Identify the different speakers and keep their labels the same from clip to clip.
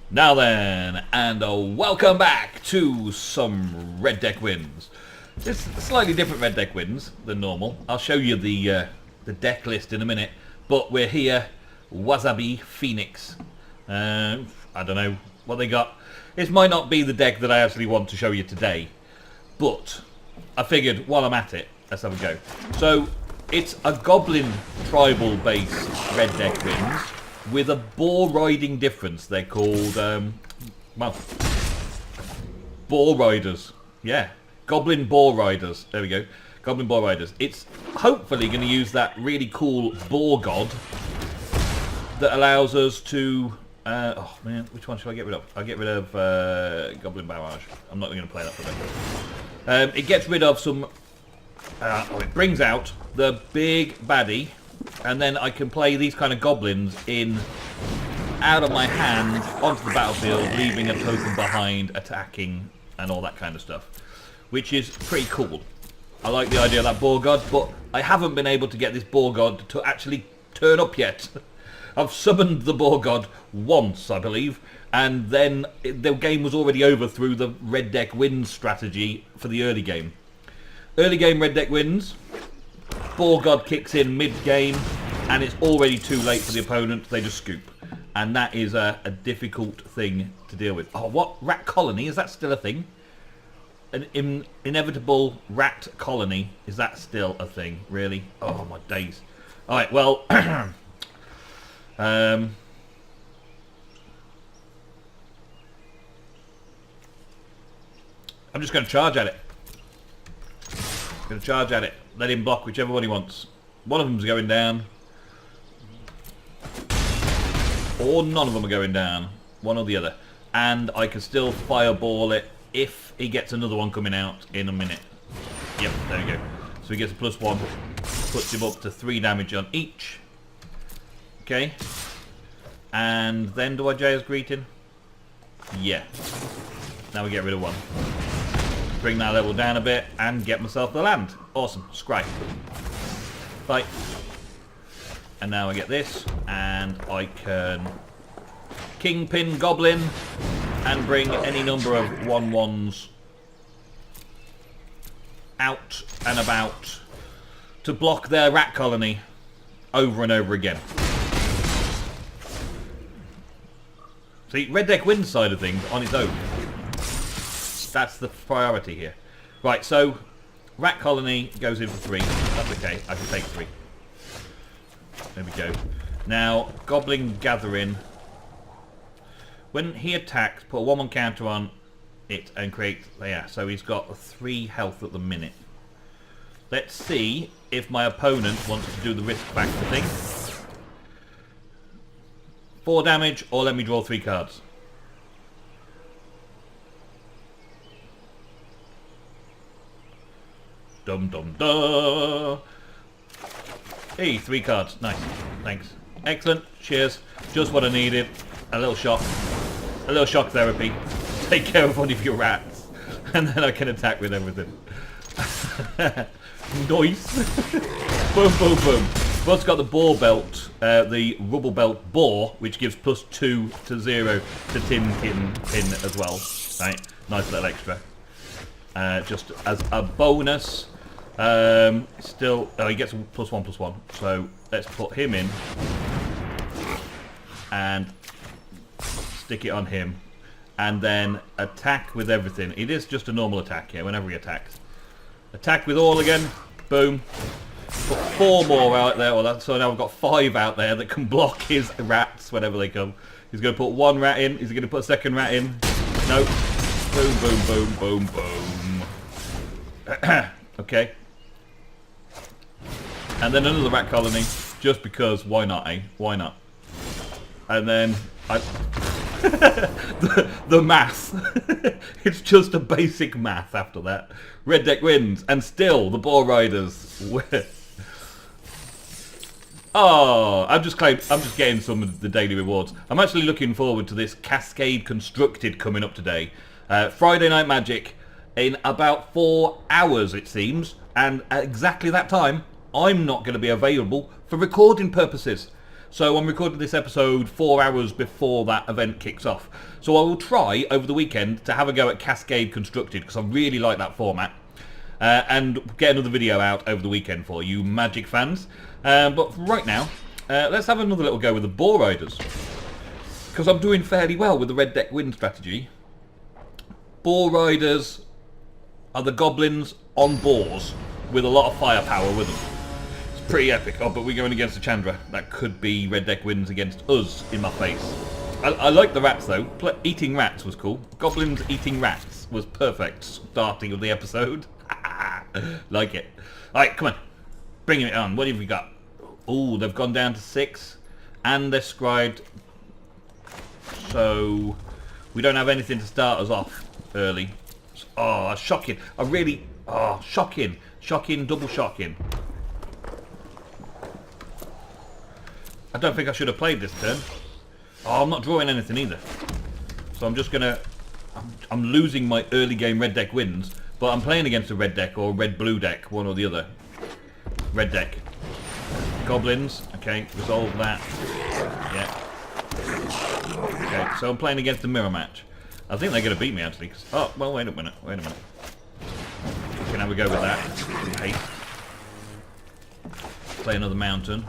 Speaker 1: Now then, and welcome back to some Red Deck wins. It's slightly different Red Deck wins than normal. I'll show you the deck list in a minute, but we're here, Wasabi Phoenix. I don't know what they got. This might not be the deck that I actually want to show you today, but I figured while I'm at it, let's have a go. So, it's a Goblin tribal-based Red Deck wins, with a boar riding difference. They're called, well, boar riders. Yeah, Goblin boar riders. There we go. Goblin boar riders. It's hopefully going to use that really cool boar god that allows us to... oh man, which one should I get rid of? I'll get rid of Goblin Barrage. I'm not going to play that for them. It gets rid of some... it brings out the big baddie, and then I can play these kind of goblins in out of my hand onto the battlefield, leaving a token behind, attacking, and all that kind of stuff, which is pretty cool. I like the idea of that boar god, but I haven't been able to get this boar god to actually turn up yet. I've summoned the boar god once, I believe, and then the game was already over through the Red Deck wins strategy for the early game. Early game Red Deck wins. Boar god kicks in mid-game, and it's already too late for the opponent. They just scoop. And that is a difficult thing to deal with. Oh, what? Rat colony? Is that still a thing? An inevitable rat colony? Is that still a thing? Really? Oh, my days. Alright, well... I'm just going to charge at it. Going to charge at it. Let him block whichever one he wants. One of them's going down. Or none of them are going down. One or the other. And I can still fireball it if he gets another one coming out in a minute. Yep, there we go. So he gets a +1. Puts him up to 3 damage on each. Okay. And then do I Jaya's Greeting? Yeah. Now we get rid of one. Bring that level down a bit and get myself the land. Awesome. Scry. Right. And now I get this, and I can Kingpin Goblin and bring any number of 1/1s out and about to block their rat colony over and over again. See, Red Deck wins side of things on its own. That's the priority here. Right, so rat colony goes in for 3. That's okay. I can take 3. There we go. Now, Goblin Gathering. When he attacks, put a 1/1 counter on it and create... Yeah, so he's got 3 health at the minute. Let's see if my opponent wants to do the risk factor thing. 4 damage, or let me draw 3 cards. Dum dum da. Hey, 3 cards. Nice. Thanks. Excellent. Cheers. Just what I needed. A little shock. A little shock therapy. Take care of one of your rats. And then I can attack with everything. Nice. Boom, boom, boom. We've also got the boar belt. The rubble belt boar, which gives +2 to 0 to tin as well. Right. Nice little extra. Just as a bonus. Still, oh, he gets a +1/+1. So let's put him in and stick it on him, and then attack with everything. It is just a normal attack here. Whenever he attacks, attack with all again. Boom. Put 4 more out there. So now I've got 5 out there that can block his rats whenever they come. He's going to put 1 rat in. Is he going to put a 2nd rat in? No. Boom, boom, boom, boom, boom. Okay. And then another rat colony, just because, why not, eh? Why not? And then, the math. It's just a basic math after that. Red Deck wins, and still, the Boar Riders win. Oh, I'm just getting some of the daily rewards. I'm actually looking forward to this Cascade Constructed coming up today. Friday Night Magic in about 4 hours, it seems. And at exactly that time, I'm not going to be available for recording purposes. So I'm recording this episode 4 hours before that event kicks off. So I will try over the weekend to have a go at Cascade Constructed, because I really like that format. And get another video out over the weekend for you Magic fans. But right now, let's have another little go with the Boar Riders. Because I'm doing fairly well with the red deck win strategy. Boar Riders are the goblins on boars with a lot of firepower with them. It's pretty epic. Oh, but we're going against a Chandra. That could be red deck wins against us in my face. I like the rats though. Eating rats was cool. Goblins eating rats was perfect starting of the episode. Like it. Alright, come on. Bring it on. What have we got? Oh, they've gone down to 6. And they're scribed. So we don't have anything to start us off early. Oh, shocking. Shocking. Shocking, double shocking. I don't think I should have played this turn. Oh, I'm not drawing anything either. So I'm just going to... I'm losing my early game red deck wins, but I'm playing against a red deck or red-blue deck, one or the other. Red deck. Goblins. Okay, resolve that. Yeah. Okay, so I'm playing against the mirror match. I think they're going to beat me actually. Oh, well, wait a minute. We can have a go with that. Haste. Play another mountain.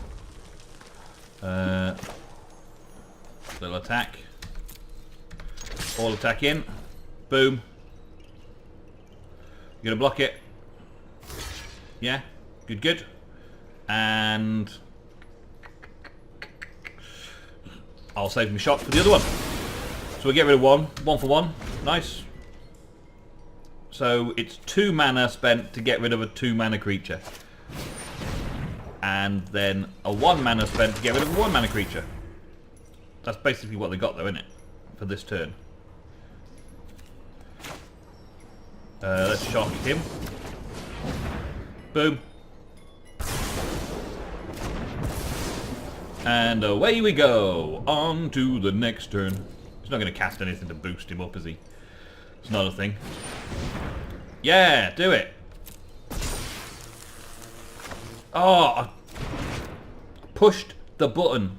Speaker 1: Little attack. All attack in. Boom. You gonna block it? Yeah. Good. And I'll save my shot for the other one. So we get rid of one for one. Nice. So it's 2 mana spent to get rid of a 2 mana creature. And then a 1 mana spent to get rid of a 1 mana creature. That's basically what they got though, isn't it? For this turn. Let's shock him. Boom. And away we go. On to the next turn. He's not going to cast anything to boost him up, is he? It's not a thing. Yeah, do it. Oh, I pushed the button.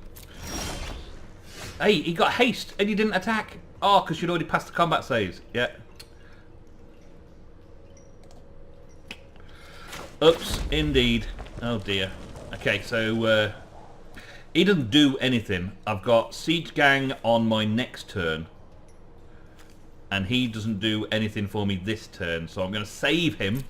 Speaker 1: Hey, he got haste and he didn't attack. Oh, because you'd already passed the combat saves. Yeah. Oops, indeed. Oh dear. Okay, so he doesn't do anything. I've got Siege Gang on my next turn. And he doesn't do anything for me this turn. So I'm going to save him.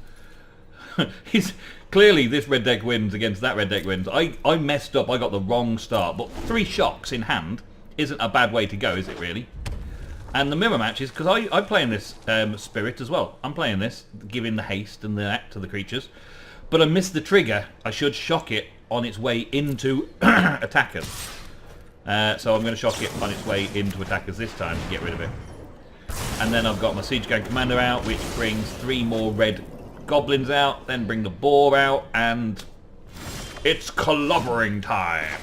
Speaker 1: He's clearly this red deck wins against that red deck wins. I messed up. I got the wrong start. But 3 shocks in hand isn't a bad way to go, is it really? And the mirror match is because I'm playing this spirit as well. I'm playing this, giving the haste and the act to the creatures. But I missed the trigger. I should shock it on its way into attackers. So I'm going to shock it on its way into attackers this time to get rid of it. And then I've got my Siege Gang Commander out, which brings 3 more red goblins out. Then bring the boar out, and it's clobbering time.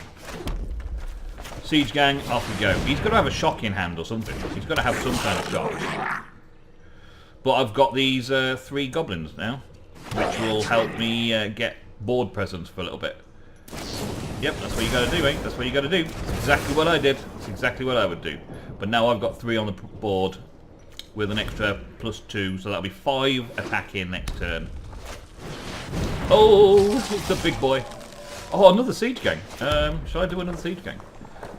Speaker 1: Siege Gang, off we go. He's got to have a shock in hand or something. He's got to have some kind of shock. But I've got these 3 goblins now, which will help me get board presence for a little bit. Yep, that's what you got to do, mate. That's what you got to do. That's exactly what I did. That's exactly what I would do. But now I've got 3 on the board with an extra +2, so that'll be 5 attacking next turn. Oh, it's a big boy. Oh, another Siege Gang. Shall I do another Siege Gang?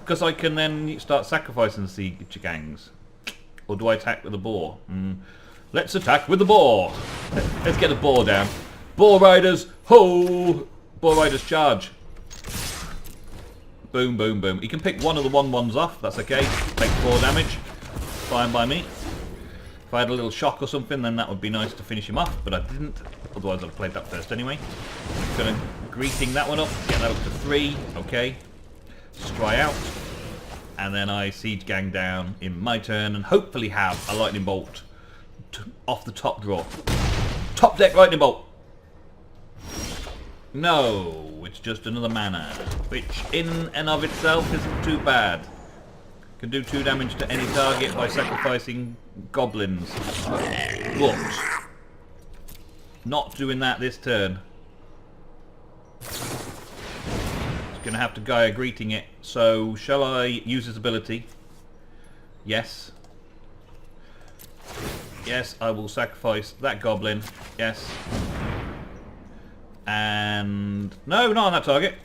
Speaker 1: Because I can then start sacrificing the Siege Gangs. Or do I attack with the boar? Let's attack with the boar. Let's get the boar down. Boar Riders, ho! Boar Riders charge. Boom, boom, boom. You can pick one of the 1/1s off. That's okay. Take 4 damage. Fine by me. If I had a little shock or something, then that would be nice to finish him off. But I didn't. Otherwise, I'd have played that first anyway. Gonna greeting that one up. Get that up to 3. Okay. Scry out. And then I Siege Gang down in my turn and hopefully have a Lightning Bolt off the top draw. Top deck Lightning Bolt. No, it's just another mana, which in and of itself isn't too bad. Can do 2 damage to any target by sacrificing goblins. But not doing that this turn. It's going to have to Gaia greeting it So, shall I use his ability? Yes. Yes, I will sacrifice that goblin. Yes. And... no, not on that target.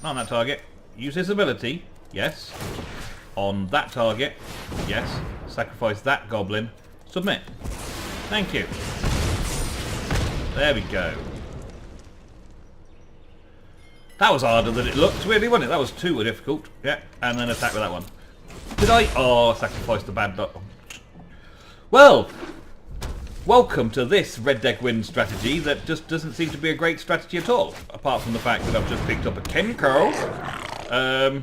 Speaker 1: Not on that target. Use his ability. Yes. On that target. Yes. Sacrifice that goblin. Submit. Thank you. There we go. That was harder than it looked, really, wasn't it? That was too difficult. Yeah, and then attack with that one. Did I? Oh, I sacrificed the bad dot. Well, welcome to this red deck win strategy that just doesn't seem to be a great strategy at all. Apart from the fact that I've just picked up a Kenko.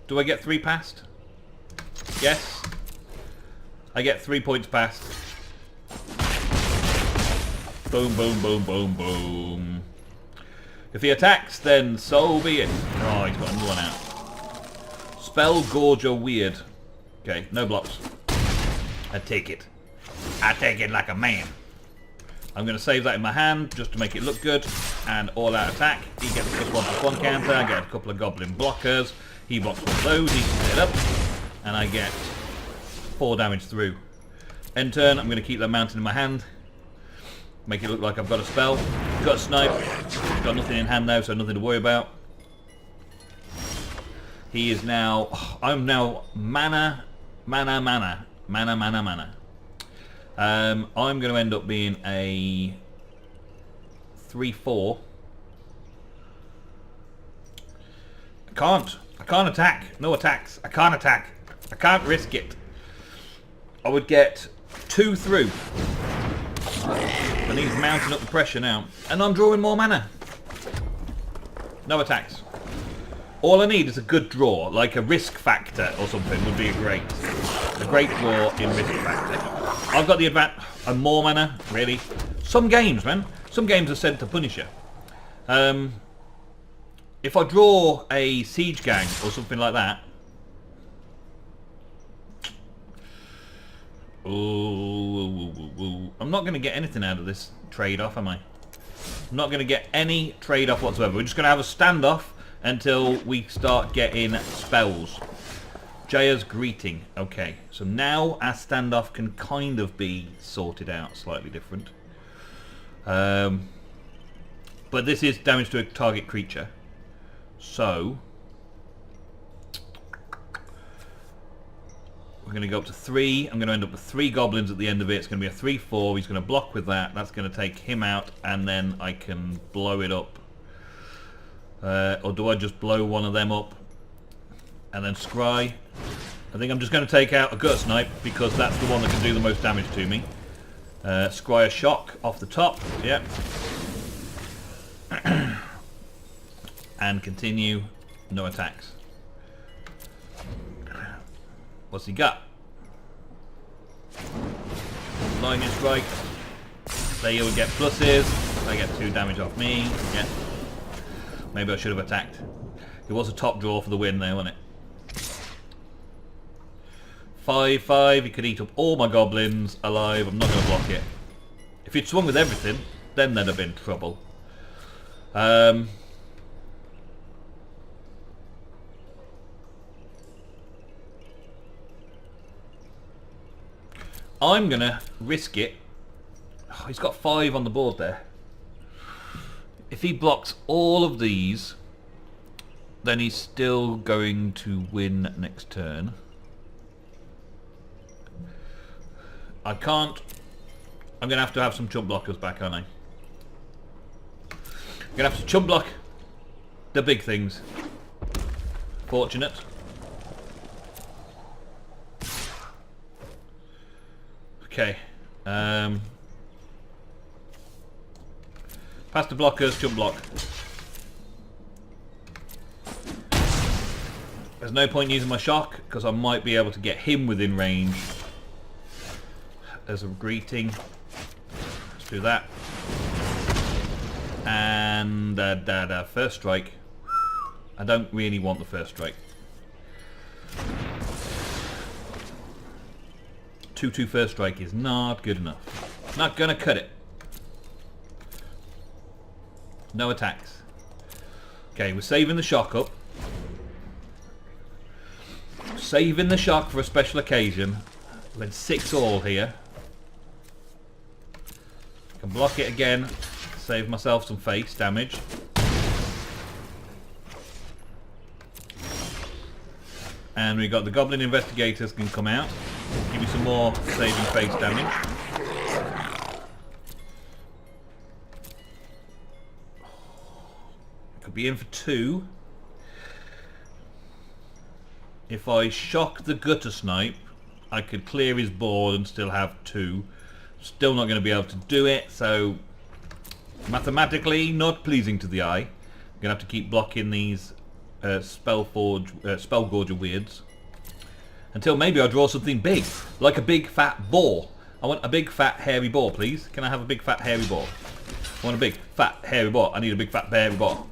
Speaker 1: Do I get 3 past? Yes. I get 3 points past. Boom, boom, boom, boom, boom. If he attacks, then so be it. Oh, he's got another one out. Spell Gorger Weird. Okay, no blocks. I take it. I take it like a man. I'm going to save that in my hand just to make it look good. And all out attack. He gets +1/+1 counter. I get a couple of goblin blockers. He blocks one of those. He can it up. And I get 4 damage through. End turn, I'm going to keep that mountain in my hand. Make it look like I've got a spell. Got a snipe. Got nothing in hand now, so nothing to worry about. He is now... I'm now mana. I'm going to end up being a 3/4. I can't attack. No attacks. I can't attack. I can't risk it. I would get 2 through. And he's mounting up the pressure now. And I'm drawing more mana. No attacks. All I need is a good draw, like a risk factor or something would be a great draw in risk factor. I've got the advantage. And more mana, really. Some games, man. Some games are sent to Punisher. If I draw a Siege Gang or something like that. Ooh, I'm not going to get anything out of this trade-off, am I? I'm not going to get any trade-off whatsoever. We're just going to have a standoff until we start getting spells. Jaya's Greeting. Okay, so now our standoff can kind of be sorted out slightly different. But this is damage to a target creature. So... we're going to go up to 3. I'm going to end up with 3 goblins at the end of it. It's going to be a 3/4. He's going to block with that. That's going to take him out, and then I can blow it up. Or do I just blow one of them up and then scry? I think I'm just going to take out a gut snipe because that's the one that can do the most damage to me. Scry a shock off the top. Yep. And continue. No attacks. What's he got? Lightning strike. They will get pluses. I get 2 damage off me. Yeah. Maybe I should have attacked. It was a top draw for the win there, wasn't it? 5/5. He could eat up all my goblins alive. I'm not going to block it. If he'd swung with everything, then there'd have been trouble. I'm going to risk it. Oh, he's got 5 on the board there. If he blocks all of these, then he's still going to win next turn. I can't. I'm going to have some chump blockers back, aren't I? I'm going to have to chump block the big things. Fortunate. Okay. Past the blockers, jump block. There's no point using my shock because I might be able to get him within range. There's a greeting. Let's do that. And first strike. I don't really want the first strike. 2/2 first strike is not good enough. Not gonna cut it. No attacks. Okay, we're saving the shock up. saving the shock for a special occasion. Then 6 all here. I can block it again. Save myself some face damage. And we've got the Goblin Investigators can come out. Give me some more saving face damage. Could be in for 2. If I shock the Gutter Snipe, I could clear his board and still have 2. Still not going to be able to do it, so mathematically not pleasing to the eye. I'm going to have to keep blocking these Spellgorger weirds until maybe I draw something big, like a big fat boar. I want a big fat hairy boar, please. Can I have a big fat hairy boar? I want a big fat hairy boar. I need a big fat hairy boar.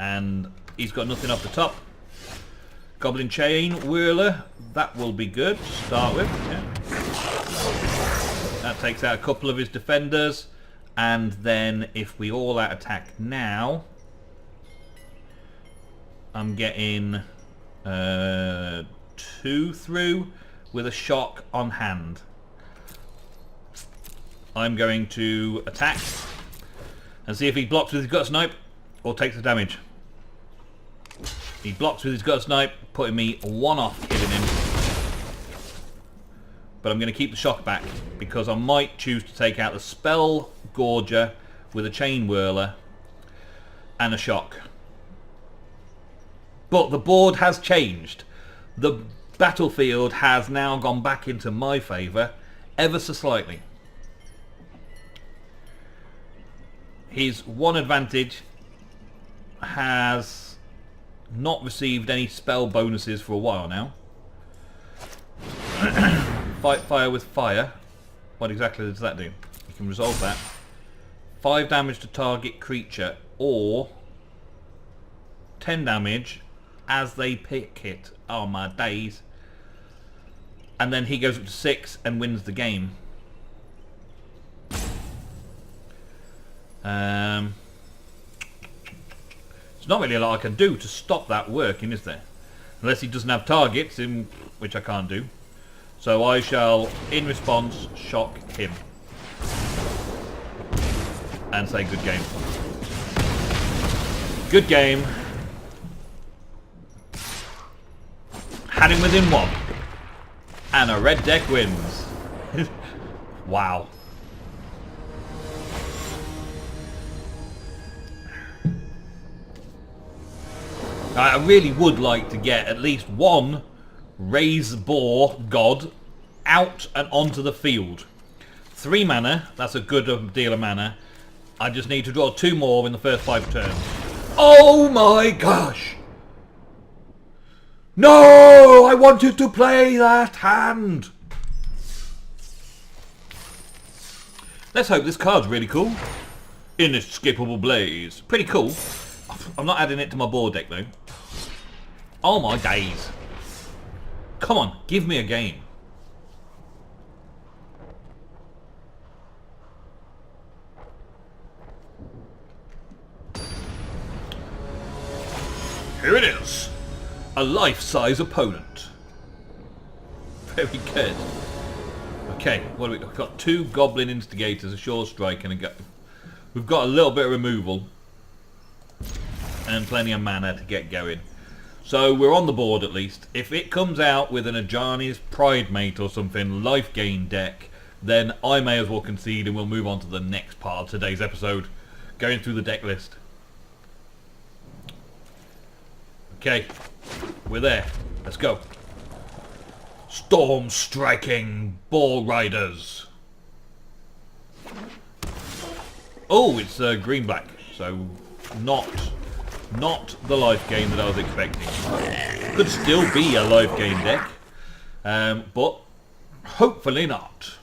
Speaker 1: And he's got nothing off the top. Goblin Chain Whirler, that will be good to start with. Yeah. That takes out a couple of his defenders. And then if we all out attack now, I'm getting 2 through with a shock on hand. I'm going to attack and see if he blocks with his Gut Snipe or takes the damage. He blocks with his Gut Snipe, putting me 1 off killing him. But I'm going to keep the shock back because I might choose to take out the Spellgorger with a Chain Whirler and a shock. But the board has changed. The battlefield has now gone back into my favour ever so slightly. His one advantage has not received any spell bonuses for a while now. Fight fire with fire. What exactly does that do? You can resolve that. 5 damage to target creature or 10 damage as they pick it. Oh my days. And then he goes up to 6 and wins the game. There's not really a lot I can do to stop that working, is there? Unless he doesn't have targets, which I can't do. So I shall, in response, shock him. And say good game. Good game. Had him within 1. And a red deck wins. Wow. I really would like to get at least 1 Raise Boar God out and onto the field. 3 mana, that's a good deal of mana. I just need to draw 2 more in the first 5 turns. Oh my gosh! No! I wanted to play that hand! Let's hope this card's really cool. Inescapable Blaze. Pretty cool. I'm not adding it to my board deck though. Oh my days. Come on, give me a game. Here it is. A life-size opponent. Very good. Okay, what do we got? We've got 2 Goblin Instigators, a Shore Strike and a go. We've got a little bit of removal. And plenty of mana to get going. So we're on the board at least. If it comes out with an Ajani's Pride Mate or something, life gain deck, then I may as well concede and we'll move on to the next part of today's episode. Going through the deck list. Okay, we're there. Let's go. Storm Striking Boar Riders. Oh, it's green-black, so not the life gain that I was expecting. Could still be a life gain deck, but hopefully not.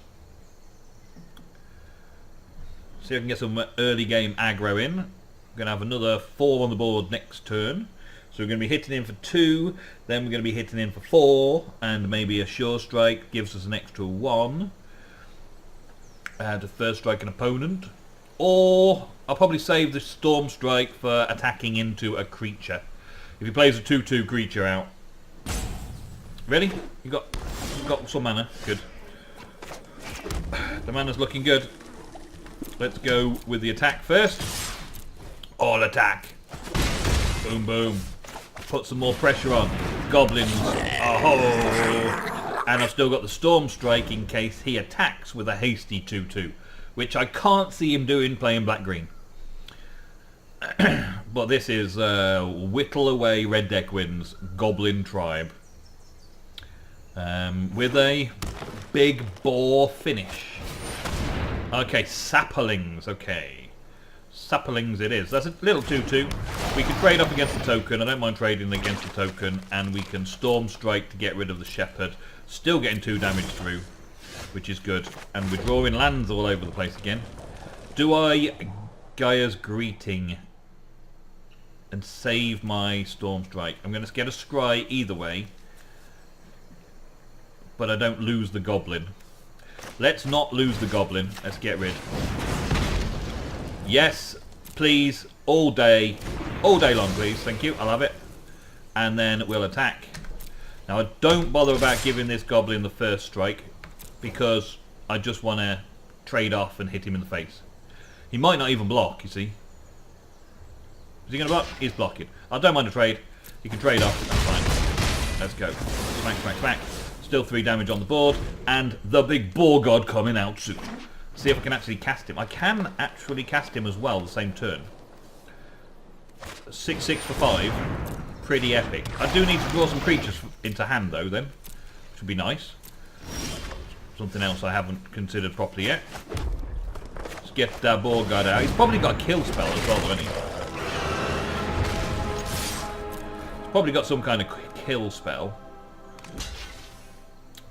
Speaker 1: See if I can get some early game aggro in. I'm going to have another 4 on the board next turn. So we're going to be hitting in for 2, then we're going to be hitting in for 4, and maybe a Sure Strike gives us an extra 1 to first strike an opponent. Or I'll probably save the Storm Strike for attacking into a creature. If If he plays a 2/2 creature out. Ready? You got some mana. Good. The mana's looking good. Let's go with the attack first. All attack. Boom, boom. Put some more pressure on. Goblins. Oh. And I've still got the Storm Strike in case he attacks with a hasty 2/2. Which I can't see him doing playing black-green. But this is Whittle Away Red Deck Wins Goblin Tribe. With a big boar finish. Okay, Saplings. Okay. Saplings it is. That's a little 2/2. We can trade up against the token. I don't mind trading against the token. And we can Storm Strike to get rid of the Shepherd. Still getting 2 damage through, which is good. And we're drawing lands all over the place again. Do I Gaia's Greeting and save my Storm Strike? I'm going to get a Scry either way. But I don't lose the Goblin. Let's not lose the Goblin. Let's get rid. Yes, please. All day long, please. Thank you. I'll have it. And then we'll attack. Now, I don't bother about giving this Goblin the first strike because I just want to trade off and hit him in the face. He might not even block, you see. Is he going to block? He's blocking. I don't mind a trade. You can trade off. That's fine. Let's go. Smack, smack, smack. Still 3 damage on the board, and the big Boar God coming out soon. See if I can actually cast him. I can actually cast him as well the same turn. 6/6 for 5. Pretty epic. I do need to draw some creatures into hand though then. Which would be nice. Something else I haven't considered properly yet. Let's get that Boar God out. He's probably got a kill spell as well, hasn't he? He's probably got some kind of kill spell.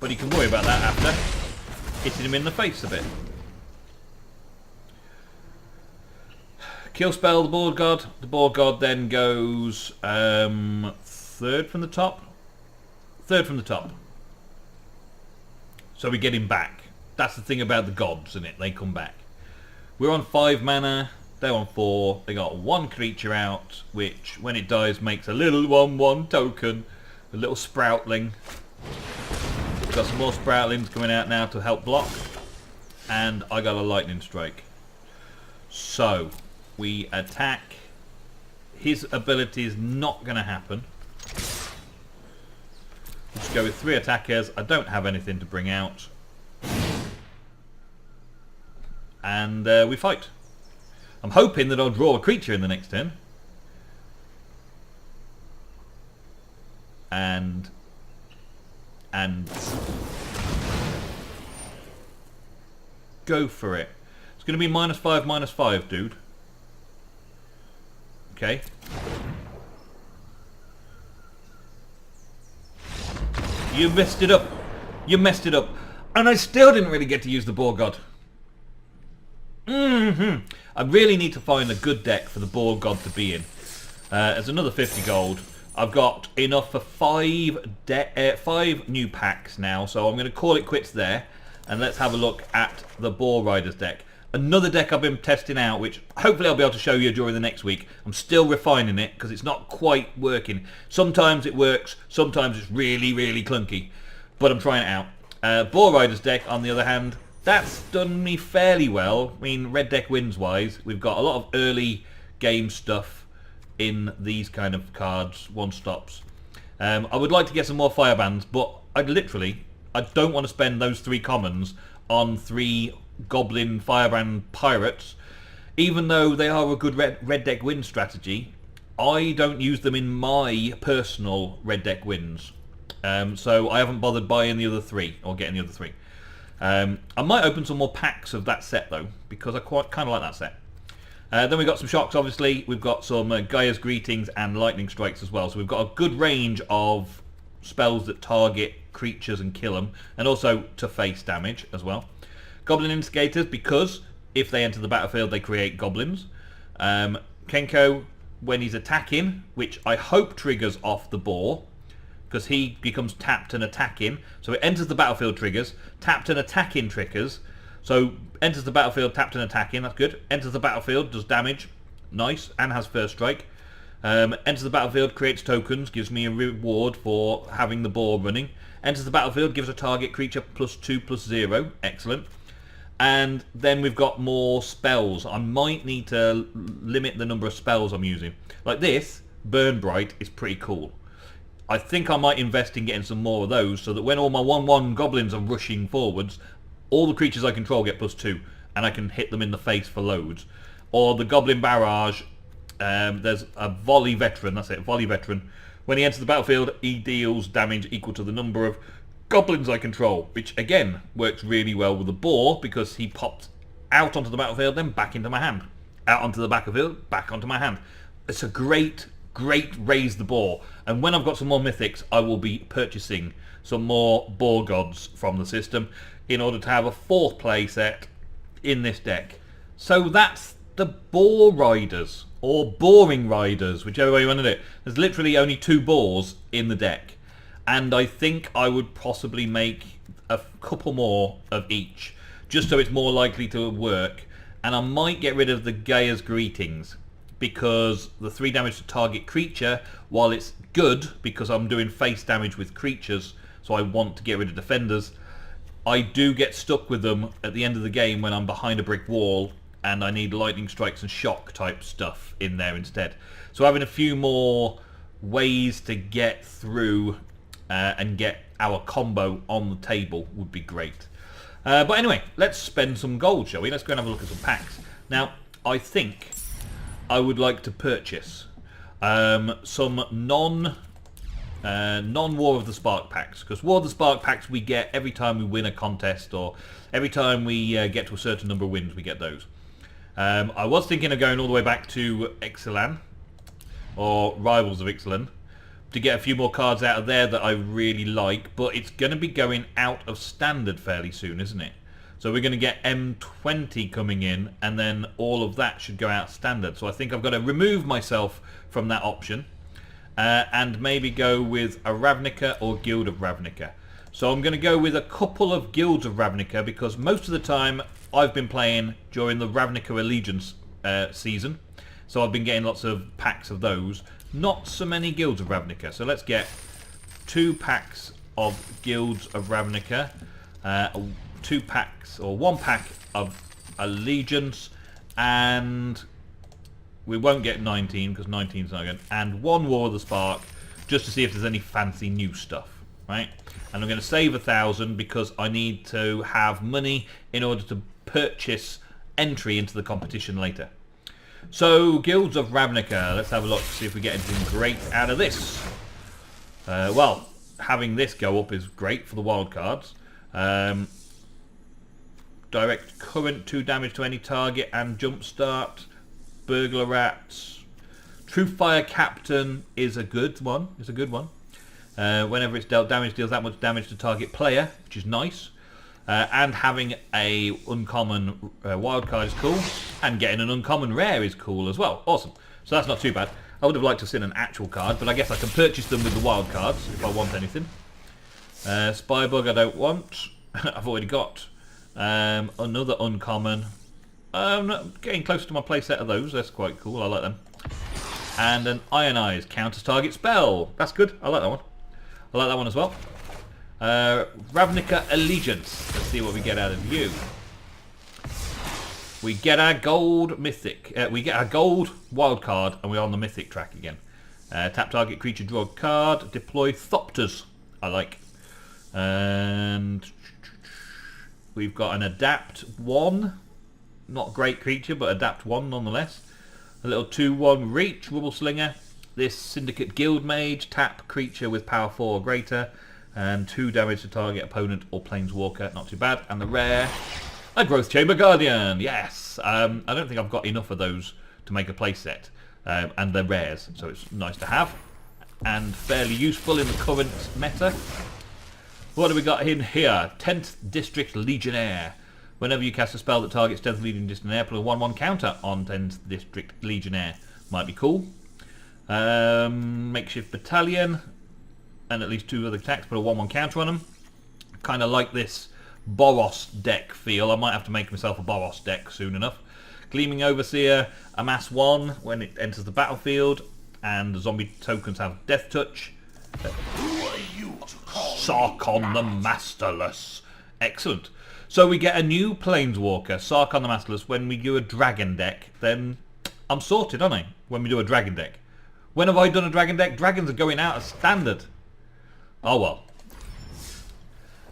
Speaker 1: But he can worry about that after hitting him in the face a bit. Kill spell the Boar God. The Boar God then goes 3rd from the top. 3rd from the top. So we get him back. That's the thing about the gods, isn't it? They come back. We're on 5 mana. They're on 4. They got 1 creature out, which when it dies makes a little 1/1 token. A little Sproutling. Got some more Sproutlings coming out now to help block. And I got a Lightning Strike. So, we attack. His ability is not going to happen. Let's go with 3 attackers. I don't have anything to bring out. And we fight. I'm hoping that I'll draw a creature in the next turn. And go for it. It's going to be -5/-5, dude. Okay. You messed it up. You messed it up. And I still didn't really get to use the Boar God. I really need to find a good deck for the Boar God to be in. There's another 50 gold. I've got enough for 5 new packs now, so I'm going to call it quits there. And let's have a look at the Boar Riders deck. Another deck I've been testing out, which hopefully I'll be able to show you during the next week. I'm still refining it because it's not quite working. Sometimes it works, sometimes it's really, really clunky. But I'm trying it out. Boar Riders deck, on the other hand, that's done me fairly well. I mean, Red Deck Wins wise, we've got a lot of early game stuff in these kind of cards, 1-stops. I would like to get some more firebands, but I don't want to spend those 3 commons on 3 Goblin Firebrand Pirates. Even though they are a good Red Deck Win strategy, I don't use them in my personal Red Deck Wins. So I haven't bothered buying the other 3, or getting the other 3. I might open some more packs of that set though, because I kind of like that set. Then we've got some shocks, obviously. We've got some Gaia's Greetings and Lightning Strikes as well. So we've got a good range of spells that target creatures and kill them, and also to face damage as well. Goblin Instigators, because if they enter the battlefield, they create goblins. Kenko, when he's attacking, which I hope triggers off the Boar, because he becomes tapped and attacking. So it enters the battlefield, triggers. Tapped and attacking triggers. So enters the battlefield, tapped and attacking, that's good. Enters the battlefield, does damage, nice, and has first strike. Enters the battlefield, creates tokens, gives me a reward for having the boar running. Enters the battlefield, gives a target creature +2/+0. Excellent. And then we've got more spells. I might need to limit the number of spells I'm using. Like this, Burn Bright is pretty cool. I think I might invest in getting some more of those so that when all my 1/1 goblins are rushing forwards, all the creatures I control get +2 and I can hit them in the face for loads. Or the Goblin Barrage, there's a Volley Veteran, that's it, Volley Veteran. When he enters the battlefield, he deals damage equal to the number of goblins I control, which again works really well with the boar because he popped out onto the battlefield, then back into my hand. Out onto the battlefield, back onto my hand. It's a great raise the boar. And when I've got some more mythics, I will be purchasing some more boar gods from the system in order to have a 4th play set in this deck. So that's the boar riders, or boring riders, whichever way you want to do it. There's literally only 2 boars in the deck. And I think I would possibly make a couple more of each, just so it's more likely to work. And I might get rid of the Gaia's Greetings, because the 3 damage to target creature, while it's good, because I'm doing face damage with creatures, so I want to get rid of defenders, I do get stuck with them at the end of the game when I'm behind a brick wall, and I need lightning strikes and shock type stuff in there instead. So having a few more ways to get through and get our combo on the table would be great. But anyway, let's spend some gold, shall we? Let's go and have a look at some packs. Now, I think I would like to purchase some non-War of the Spark packs, because War of the Spark packs we get every time we win a contest, or every time we get to a certain number of wins, we get those. I was thinking of going all the way back to Ixalan, or Rivals of Ixalan, to get a few more cards out of there that I really like, but it's going to be going out of standard fairly soon, isn't it? So we're going to get M20 coming in, and then all of that should go out standard. So I think I've got to remove myself from that option, and maybe go with a Ravnica or Guild of Ravnica. So I'm going to go with a couple of Guilds of Ravnica, because most of the time I've been playing during the Ravnica Allegiance season. So I've been getting lots of packs of those. Not so many Guilds of Ravnica. So let's get 2 packs of Guilds of Ravnica, 2 packs or 1 pack of Allegiance, and we won't get 19 because 19's not good, and 1 War of the Spark, just to see if there's any fancy new stuff, right? And I'm going to save 1,000 because I need to have money in order to purchase entry into the competition later. So, Guilds of Ravnica, let's have a look to see if we get anything great out of this. Well, having this go up is great for the wild cards. Direct current, 2 damage to any target, and jumpstart. Burglar Rats. True Fire Captain is a good one. Whenever it's dealt damage, deals that much damage to target player, which is nice. And having a uncommon wild card is cool, and getting an uncommon rare is cool as well. Awesome. So that's not too bad. I would have liked to have seen an actual card, but I guess I can purchase them with the wild cards if I want anything. Spybug I don't want. I've already got another uncommon. I'm not getting close to my playset of those. That's quite cool. I like them. And an Ionize counters target spell. That's good. I like that one. I like that one as well. Ravnica Allegiance. Let's see what we get out of you. We get our gold mythic. We get our gold wild card, and we're on the mythic track again. Tap target creature, draw a card, deploy Thopters. I like. And we've got an Adapt 1. Not great creature, but Adapt 1 nonetheless. A little 2/1 Reach, Rubble Slinger. This Syndicate Guild Mage, tap creature with power 4 or greater, and 2 damage to target opponent or planeswalker. Not too bad. And the rare, a Growth Chamber Guardian. Yes. I don't think I've got enough of those to make a playset, and they're rares, so it's nice to have and fairly useful in the current meta. What do we got in here? 10th District Legionnaire. Whenever you cast a spell that targets 10th Legion Legionnaire, put a 1/1 counter on 10th District Legionnaire. Might be cool. Makeshift Battalion, and at least 2 other attacks, put a 1/1 counter on them. Kind of like this Boros deck feel. I might have to make myself a Boros deck soon enough. Gleaming Overseer, amass 1 when it enters the battlefield, and the zombie tokens have Death Touch.
Speaker 2: Who are you to call
Speaker 1: Sarkon the Masterless. Excellent. So we get a new Planeswalker, Sarkon the Masterless, when we do a dragon deck. Then I'm sorted, aren't I? When we do a dragon deck. When have I done a dragon deck? Dragons are going out as standard. Oh well.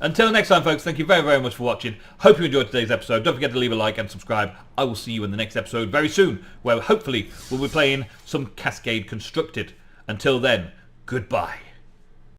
Speaker 1: Until next time, folks, thank you very, very much for watching. Hope you enjoyed today's episode. Don't forget to leave a like and subscribe. I will see you in the next episode very soon, where hopefully we'll be playing some Cascade Constructed. Until then, goodbye.